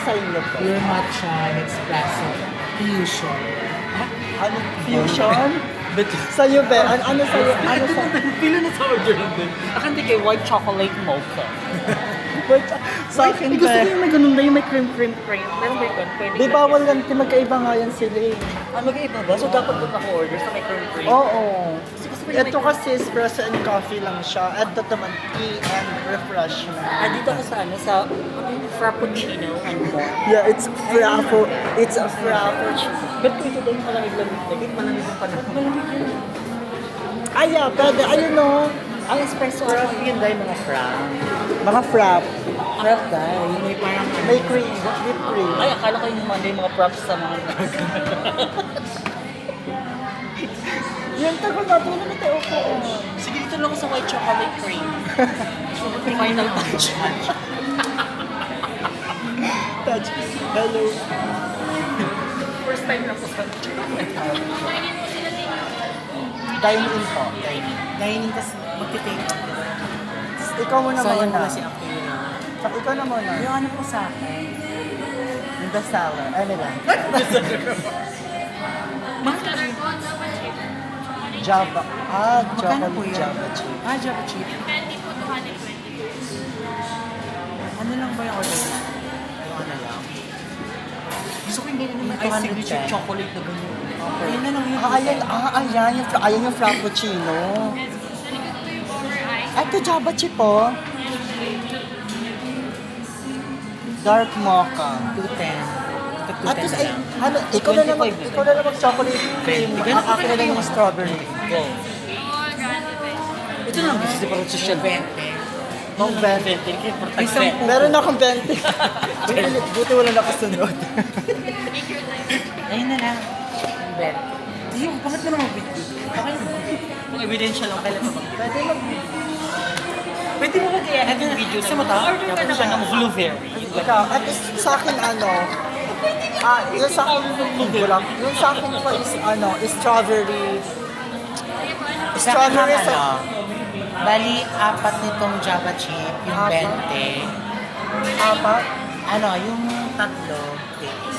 sa inyo po? Pure matcha and espresso fusion. Ano? Fusion? Sa'yo, be? Ano sa'yo? Ano sa'yo? Pila na sa order lang din. Akan di kay white chocolate mocha. Wait, sa akin, Gusto ko be. yung may ganun na yung may cream. Meron ba yun? Pwede Di bawal yan, magkaiba nga yan sila eh. Magkaiba ba? So dapat doon ako order sa may cream. Oo. Kasi gusto ko yung Ito kasi espresso and coffee lang siya. Ito naman tea and refreshment. Dito ako sa ano, sa frappuccino and more. Yeah, it's frappo. It's a frappuccino. Ba't ko ito dahil malamig-lamig? Dahil malamig ang panahon. Malamig yun. Ay, yeah, pwede. Ayun no. Ang espresso ano yun dahil mga frap. Mga frap. Frap dahil yung may parang May cream. Whipped cream. Ay, akala ko yung mga props sa mga Yung tagal natin. Wala na tayo po. Sige, dito lang ako sa white chocolate cream. Final touch. Touch. Hello. First time na po sa Dine-in po. Dining kasi magtitake. Ikaw muna Sayang muna. na si Ako yun. Ikaw na muna. Yung ano po sa akin? Yung bestseller. Ano lang? Java. Magkano po yun? Java chip. Java chip. Ano lang ba yung order na? Ano lang? Gusto ko yung ganyan yung Yung signature 210. chocolate na ganyan. Ayun na lang yung Ayan yung frappuccino. Ito Java chip po. Dark mocha. 210. At least, ay, ano, ikaw na lang mag-chocolate cream. Akin na lang yung strawberry. Go. Ito lang gusto si parang social 20. Mong 20. May 10. Meron na akong 20. Buti wala nakasunod. Ayun na lang. 20. Yung, bakit mo naman bitbit? Okay na. Kung ebidensya lang, kailan pa ba? Pwede mag... Pwede mo mag-i-edit yung video na order ka naman ng blueberry. Ikaw, at least sa akin ano, yung sa akin yung sa akin po is ano, is strawberry. Strawberry Ano? sa... Bali, 4 nitong Java chip, yung 20. Apat? Ano, yung 3.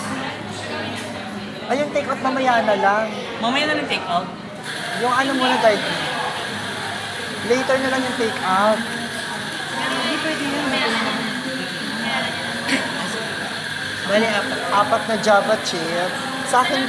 Ay, yung take out mamaya na lang. Mamaya na lang take out. Yung ano muna guys. Later na lang yung take out. Hindi pwede yun. Bali, apat na Java chip. Sa akin,